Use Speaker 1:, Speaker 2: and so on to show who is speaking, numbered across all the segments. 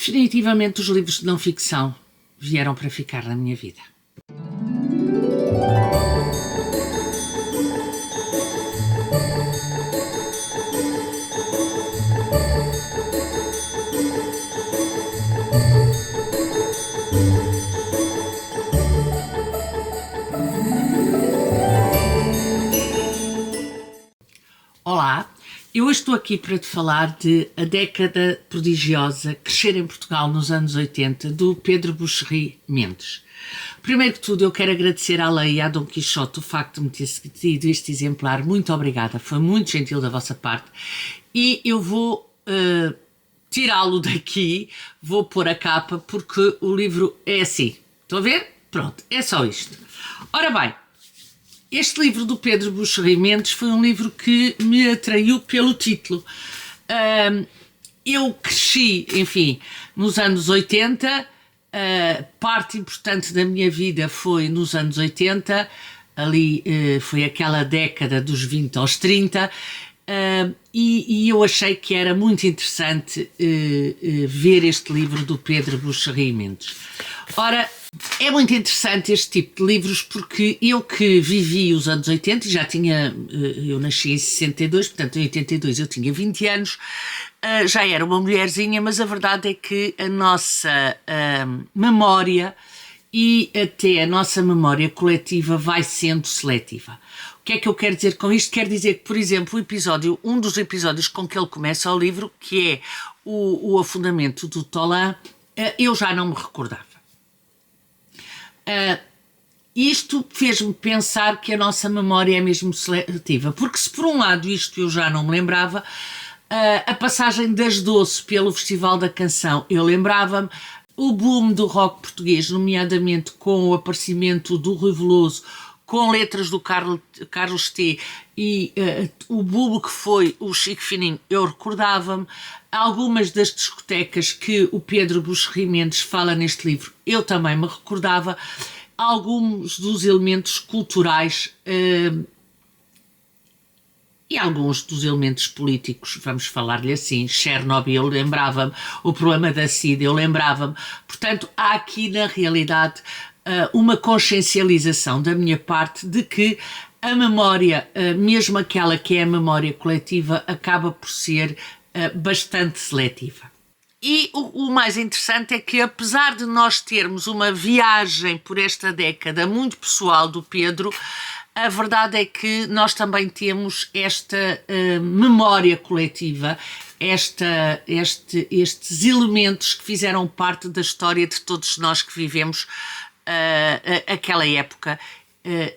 Speaker 1: Definitivamente os livros de não ficção vieram para ficar na minha vida. Olá, eu hoje estou aqui para te falar de A Década Prodigiosa, Crescer em Portugal nos anos 80, do Pedro Buxerri Mendes. Primeiro que tudo, eu quero agradecer à Lei e à Dom Quixote o facto de me ter cedido este exemplar. Muito obrigada, foi muito gentil da vossa parte. E eu vou tirá-lo daqui, vou pôr a capa, porque o livro é assim. Estão a ver? Pronto, é só isto. Ora bem, este livro do Pedro Buxerri Mendes foi um livro que me atraiu pelo título. Eu cresci, enfim, nos anos 80, parte importante da minha vida foi nos anos 80, ali foi aquela década dos 20 aos 30, e eu achei que era muito interessante ver este livro do Pedro Buxerri Mendes. Ora, é muito interessante este tipo de livros porque eu que vivi os anos 80 e já tinha, eu nasci em 62, portanto em 82 eu tinha 20 anos, já era uma mulherzinha, mas a verdade é que a nossa memória e até a nossa memória coletiva vai sendo seletiva. O que é que eu quero dizer com isto? Quero dizer que, por exemplo, um dos episódios com que ele começa o livro, que é o afundamento do Tolan, eu já não me recordava. Isto fez-me pensar que a nossa memória é mesmo seletiva, porque se por um lado isto eu já não me lembrava, a passagem das Doce pelo Festival da Canção eu lembrava-me, o boom do rock português, nomeadamente com o aparecimento do Rui Veloso, com letras do Carlos T e o boom que foi o Chico Fininho, eu recordava-me. Algumas das discotecas que o Pedro Buxerri Mendes fala neste livro, eu também me recordava. Alguns dos elementos culturais e alguns dos elementos políticos, vamos falar-lhe assim, Chernobyl, eu lembrava-me, o problema da SIDA, eu lembrava-me. Portanto, há aqui na realidade uma consciencialização da minha parte de que a memória, mesmo aquela que é a memória coletiva, acaba por ser bastante seletiva. E o mais interessante é que, apesar de nós termos uma viagem por esta década muito pessoal do Pedro, a verdade é que nós também temos esta memória coletiva, estes elementos que fizeram parte da história de todos nós que vivemos aquela época,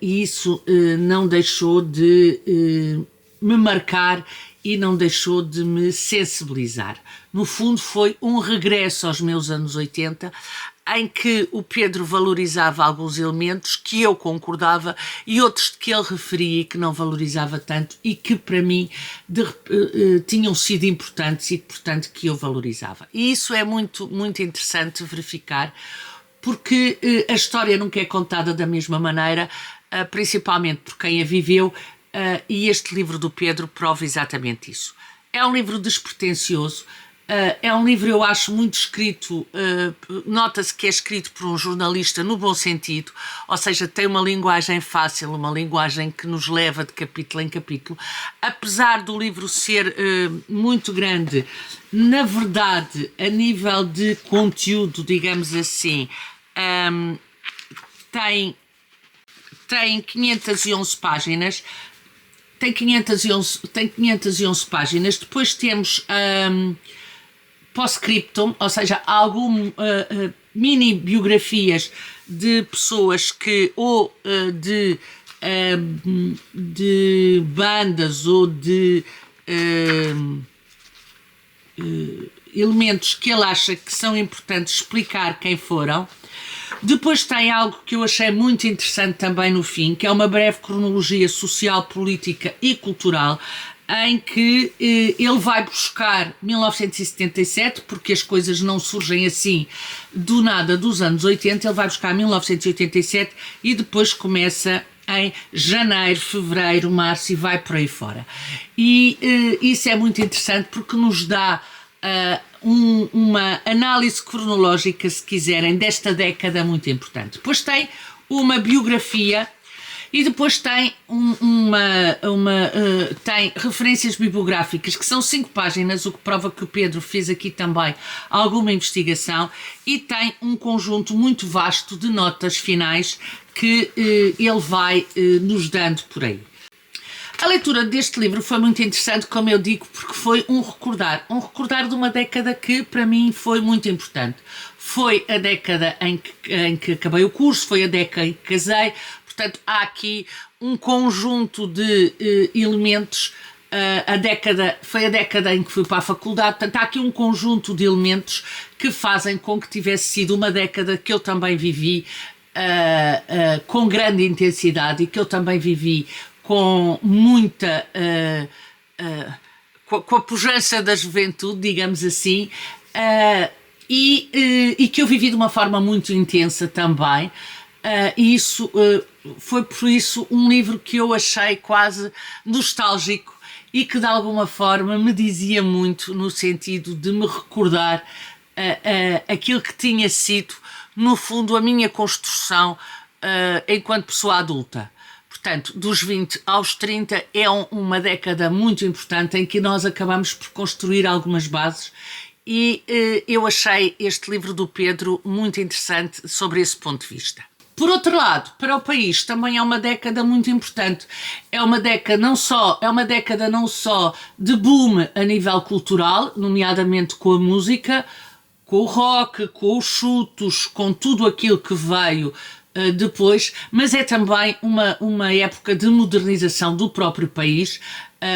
Speaker 1: e isso não deixou de me marcar e não deixou de me sensibilizar. No fundo foi um regresso aos meus anos 80, em que o Pedro valorizava alguns elementos que eu concordava e outros que ele referia e que não valorizava tanto e que para mim tinham sido importantes e portanto que eu valorizava. E isso é muito, muito interessante verificar, porque a história nunca é contada da mesma maneira, principalmente por quem a viveu, e este livro do Pedro prova exatamente isso. É um livro despretensioso, é um livro, eu acho, muito escrito, nota-se que é escrito por um jornalista no bom sentido, ou seja, tem uma linguagem fácil, uma linguagem que nos leva de capítulo em capítulo. Apesar do livro ser muito grande, na verdade, a nível de conteúdo, digamos assim, tem 511 páginas, tem 511 páginas, depois temos post-scriptum, ou seja, algumas mini biografias de pessoas que ou de bandas ou de elementos que ele acha que são importantes explicar quem foram. Depois tem algo que eu achei muito interessante também no fim, que é uma breve cronologia social, política e cultural, em que ele vai buscar 1977, porque as coisas não surgem assim do nada dos anos 80, ele vai buscar 1987 e depois começa em janeiro, fevereiro, março e vai por aí fora. E isso é muito interessante porque nos dá uma análise cronológica, se quiserem, desta década muito importante. Depois tem uma biografia e depois tem tem referências bibliográficas, que são 5 páginas, o que prova que o Pedro fez aqui também alguma investigação, e tem um conjunto muito vasto de notas finais que ele vai nos dando por aí. A leitura deste livro foi muito interessante, como eu digo, porque foi um recordar de uma década que para mim foi muito importante. Foi a década em que acabei o curso, foi a década em que casei, portanto há aqui um conjunto de elementos. Foi a década em que fui para a faculdade, portanto há aqui um conjunto de elementos que fazem com que tivesse sido uma década que eu também vivi com grande intensidade e que eu também vivi com muita com a pujança da juventude, digamos assim, e que eu vivi de uma forma muito intensa também, e isso foi por isso um livro que eu achei quase nostálgico e que de alguma forma me dizia muito, no sentido de me recordar aquilo que tinha sido, no fundo, a minha construção enquanto pessoa adulta. Portanto, dos 20 aos 30 é uma década muito importante em que nós acabamos por construir algumas bases, e eu achei este livro do Pedro muito interessante sobre esse ponto de vista. Por outro lado, para o país também é uma década muito importante. É uma década não só de boom a nível cultural, nomeadamente com a música, com o rock, com os chutos, com tudo aquilo que veio depois, mas é também uma época de modernização do próprio país,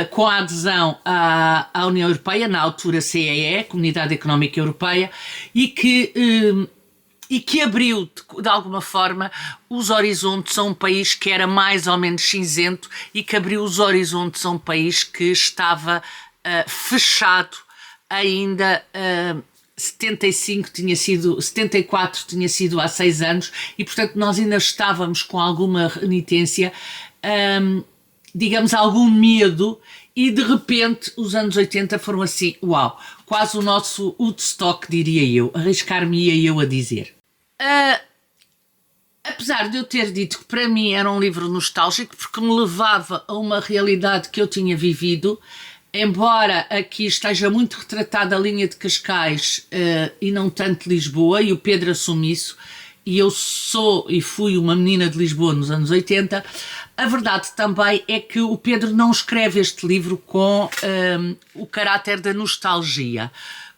Speaker 1: com a adesão à União Europeia, na altura CEE, Comunidade Económica Europeia, e que abriu, de alguma forma, os horizontes a um país que era mais ou menos cinzento, e que abriu os horizontes a um país que estava fechado ainda. 74 tinha sido há 6 anos, e portanto nós ainda estávamos com alguma renitência, digamos algum medo, e de repente os anos 80 foram assim, uau, quase o nosso Woodstock, diria eu, arriscar-me-ia eu a dizer. Apesar de eu ter dito que para mim era um livro nostálgico, porque me levava a uma realidade que eu tinha vivido, embora aqui esteja muito retratada a linha de Cascais e não tanto Lisboa, e o Pedro assume isso, e eu sou e fui uma menina de Lisboa nos anos 80, a verdade também é que o Pedro não escreve este livro com o caráter da nostalgia.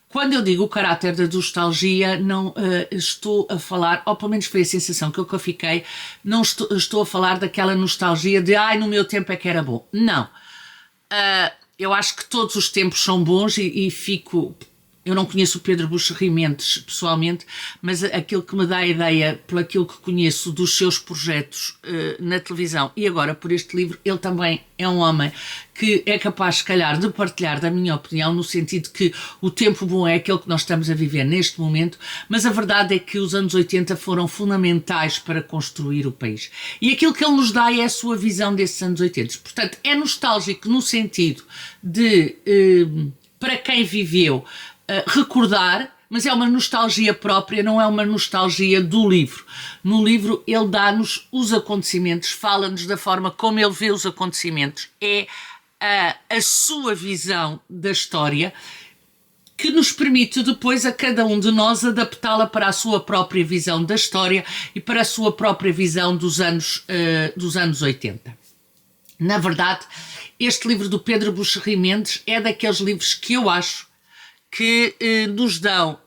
Speaker 1: Quando eu digo o caráter da nostalgia, não estou a falar, ou pelo menos foi a sensação que eu fiquei, não estou a falar daquela nostalgia de no meu tempo é que era bom. Não. Eu acho que todos os tempos são bons, e fico... Eu não conheço o Pedro Buxerri Mendes pessoalmente, mas aquilo que me dá a ideia, por aquilo que conheço dos seus projetos na televisão e agora por este livro, ele também é um homem que é capaz, se calhar, de partilhar da minha opinião, no sentido que o tempo bom é aquele que nós estamos a viver neste momento, mas a verdade é que os anos 80 foram fundamentais para construir o país. E aquilo que ele nos dá é a sua visão desses anos 80. Portanto, é nostálgico no sentido de, para quem viveu, recordar, mas é uma nostalgia própria, não é uma nostalgia do livro. No livro ele dá-nos os acontecimentos, fala-nos da forma como ele vê os acontecimentos, é a sua visão da história, que nos permite depois a cada um de nós adaptá-la para a sua própria visão da história e para a sua própria visão dos anos 80. Na verdade, este livro do Pedro Buxerri Mendes é daqueles livros que eu acho que nos dão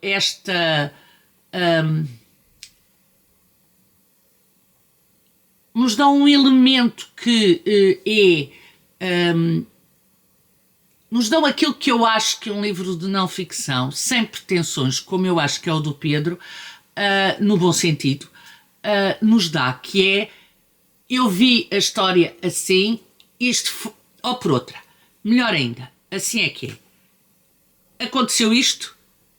Speaker 1: nos dão um elemento que nos dão aquilo que eu acho que é um livro de não ficção, sem pretensões, como eu acho que é o do Pedro, no bom sentido, nos dá, que é, eu vi a história assim, ou por outra, melhor ainda, assim é que é. Aconteceu isto,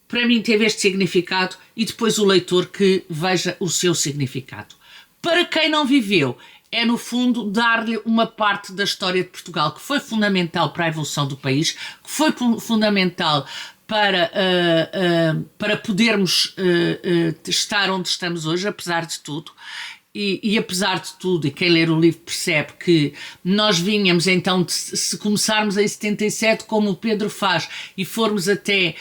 Speaker 1: para mim teve este significado, e depois o leitor que veja o seu significado. Para quem não viveu, é no fundo dar-lhe uma parte da história de Portugal que foi fundamental para a evolução do país, que foi fundamental para podermos estar onde estamos hoje, apesar de tudo. E apesar de tudo, e quem ler o livro percebe que nós vinhamos então, se começarmos em 77 como o Pedro faz e formos até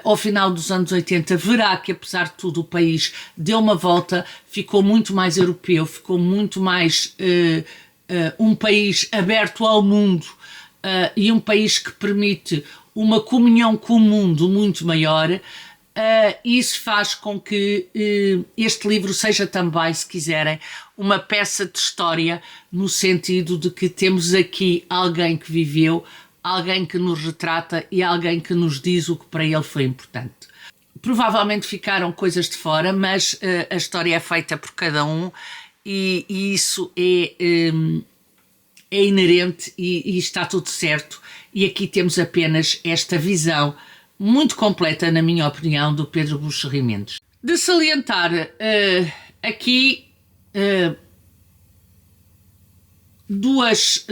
Speaker 1: ao final dos anos 80, verá que apesar de tudo o país deu uma volta, ficou muito mais europeu, ficou muito mais um país aberto ao mundo e um país que permite uma comunhão com o mundo muito maior. Isso faz com que este livro seja também, se quiserem, uma peça de história, no sentido de que temos aqui alguém que viveu, alguém que nos retrata e alguém que nos diz o que para ele foi importante. Provavelmente ficaram coisas de fora, mas a história é feita por cada um e isso é inerente e está tudo certo. E aqui temos apenas esta visão muito completa, na minha opinião, do Pedro Buxerri Mendes. De salientar aqui duas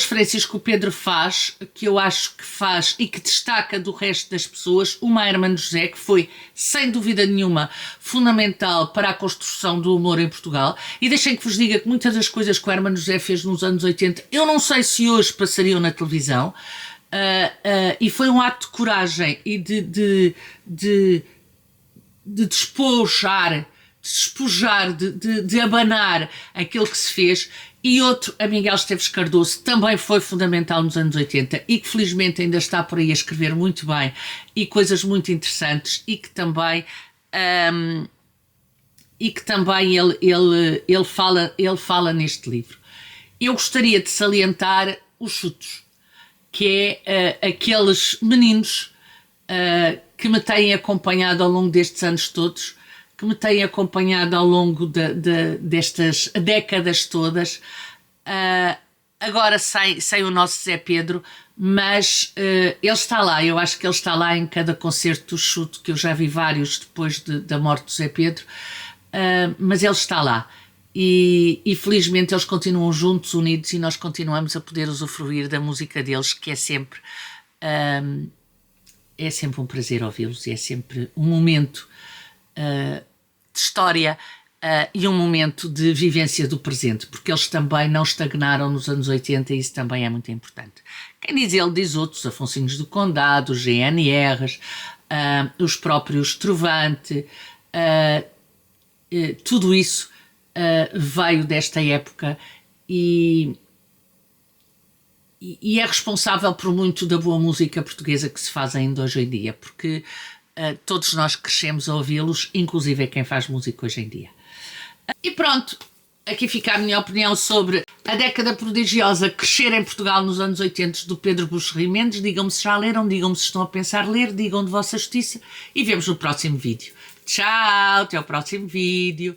Speaker 1: referências que o Pedro faz, que eu acho que faz e que destaca do resto das pessoas. Uma é Hermano José, que foi, sem dúvida nenhuma, fundamental para a construção do humor em Portugal. E deixem que vos diga que muitas das coisas que o Hermano José fez nos anos 80, eu não sei se hoje passariam na televisão. E foi um ato de coragem e de despojar, de abanar aquilo que se fez. E outro, a Miguel Esteves Cardoso, também foi fundamental nos anos 80 e que felizmente ainda está por aí a escrever muito bem e coisas muito interessantes e que também ele fala neste livro. Eu gostaria de salientar os Chutos, que é aqueles meninos que me têm acompanhado ao longo destes anos todos, que me têm acompanhado ao longo destas décadas todas. Agora sem o nosso Zé Pedro, mas ele está lá. Eu acho que ele está lá em cada concerto do Chuto, que eu já vi vários depois da morte do Zé Pedro, mas ele está lá. E felizmente eles continuam juntos, unidos, e nós continuamos a poder usufruir da música deles, que é sempre um prazer ouvi-los, e é sempre um momento de história e um momento de vivência do presente, porque eles também não estagnaram nos anos 80 e isso também é muito importante. Quem diz ele diz outros, Afonsinhos do Condado, os GNRs, os próprios Trovante, tudo isso veio desta época e é responsável por muito da boa música portuguesa que se faz ainda hoje em dia, porque todos nós crescemos a ouvi-los, inclusive quem faz música hoje em dia. E pronto, aqui fica a minha opinião sobre a década prodigiosa crescer em Portugal nos anos 80 do Pedro Buxerri Mendes. Digam-me se já leram, digam-me se estão a pensar ler, digam de vossa justiça e vemos no próximo vídeo. Tchau, até ao próximo vídeo.